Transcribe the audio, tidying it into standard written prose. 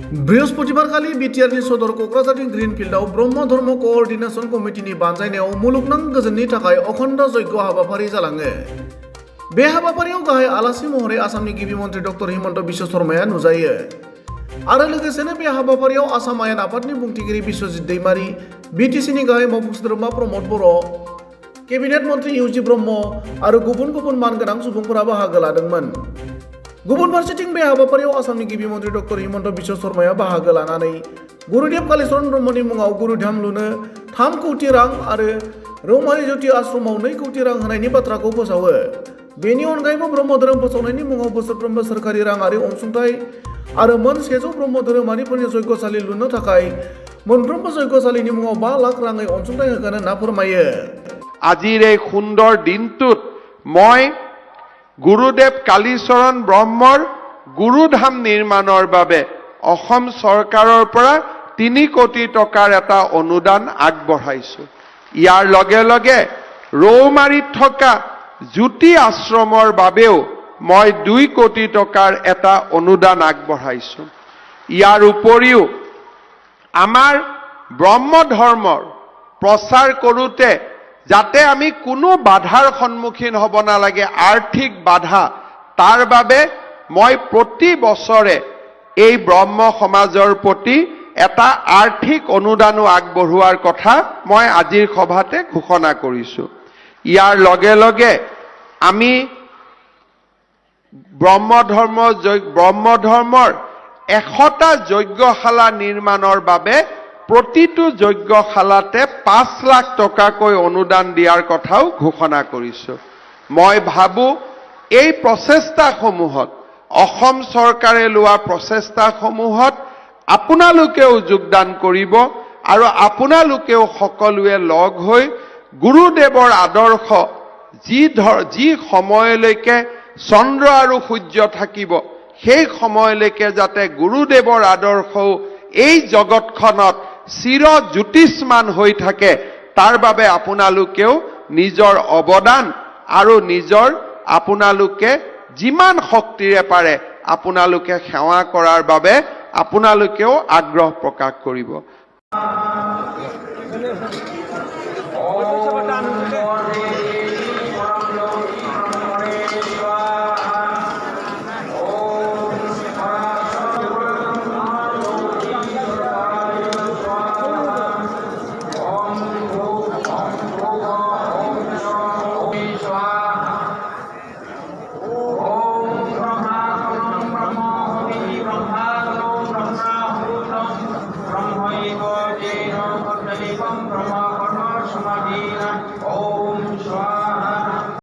बृहस्पतिबारखालि बिटिआरनि सदर क'क्राझारनि ग्रीनफिल्डआव ब्रह्म धर्म क'अर्डिनेशन कमिटिनि बानजायनायाव मुलुगनां गोजोननि थाखाय अखण्ड यज्ञ हाबाफारि जालाङो। बे हाबाफारियाव गाहाय आलासि महरै आसामनि गिबि मन्थ्रि डक्टर हिमन्त बिश्व शर्माया नुजायो आरो लोगोसेनो बे हाबाफारियाव आसाम आयेन आफादनि बुंथिगिरि बिश्वजित दैमारी, बिटिसिनि गाहाय मावफुं सोद्रोमा प्रमद बर', केबिनेट मन्थ्रि इउजि ब्रह्म आरो गुबुन गुबुन मानगोनां सुबुंफोरा बाहागो लादोंमोन। गुबुन फारसेथिं बे हाबाफारियाव आसामनि गिबि मन्थ्रि डक्टर हिमन्त बिश्व शर्माया बाहागो लानानै गुरुदेव कालीचरण ब्रह्मनि मुङाव गुरुधाम लुनो 3 कौटि रां आरो रौमारि ज्योति आश्रमाव 2 कौटि रां होनायनि बाथ्राखौ फोसावो। बेनि अनगायैबो ब्रह्म धोरोम फोसावनायनि मुङाव बोसोरफ्रोमबो सोरखारि राङारि अनसुंथाइ आरो मोन 100 ब्रह्म धोरोमारिफोरनि यज्ञशालि लुनो थाखाय मोनफ्रोमबो यज्ञशालिनि मुङाव 5 लाख राङै अनसुंथाइ होगोन होनना फोरमायो। আজিৰ এই সুন্দৰ দিনটোত মই গুৰুদেৱ কালীচৰণ ব্ৰহ্মৰ গুৰুধাম নিৰ্মাণৰ বাবে অসম চৰকাৰৰ পৰা 3 কোটি টকাৰ এটা অনুদান আগবঢ়াইছো। ইয়াৰ লগে লগে ৰৌমাৰীত থকা জ্যোতি আশ্ৰমৰ বাবেও মই 2 কোটি টকাৰ এটা অনুদান আগবঢ়াইছো। ইয়াৰ উপৰিও আমাৰ ব্ৰহ্ম ধৰ্মৰ প্ৰচাৰ কৰোঁতে যাতে আমি কোনো বাধাৰ সন্মুখীন হ'ব নালাগে, আৰ্থিক বাধা, তাৰ বাবে মই প্ৰতি বছৰে এই ব্ৰহ্ম সমাজৰ প্ৰতি এটা আৰ্থিক অনুদানো আগবঢ়োৱাৰ কথা মই আজিৰ সভাতে ঘোষণা কৰিছো। ইয়াৰ লগে লগে আমি ব্ৰহ্ম ধৰ্মৰ 100টা যজ্ঞশালা নিৰ্মাণৰ বাবে প্ৰতিটো যজ্ঞশালাতে 5 লাখ টকাকৈ অনুদান দিয়াৰ কথাও ঘোষণা কৰিছো। মই ভাবো এই প্ৰচেষ্টাসমূহত অসম চৰকাৰে লোৱা প্ৰচেষ্টাসমূহত আপোনালোকেও যোগদান কৰিব আৰু আপোনালোকেও সকলোৱে লগ হৈ গুৰুদেৱৰ আদৰ্শ যি সময়লৈকে চন্দ্ৰ আৰু সূৰ্য থাকিব সেই সময়লৈকে যাতে গুৰুদেৱৰ আদৰ্শও এই জগতখনত চিৰ জ্যোতিষ্মান হৈ থাকে, তাৰ বাবে আপোনালোকেও নিজৰ অৱদান আৰু আপোনালোকে যিমান শক্তিৰে পাৰে আপোনালোকে সেৱা কৰাৰ বাবে আপোনালোকেও আগ্ৰহ প্ৰকাশ কৰিব। Oh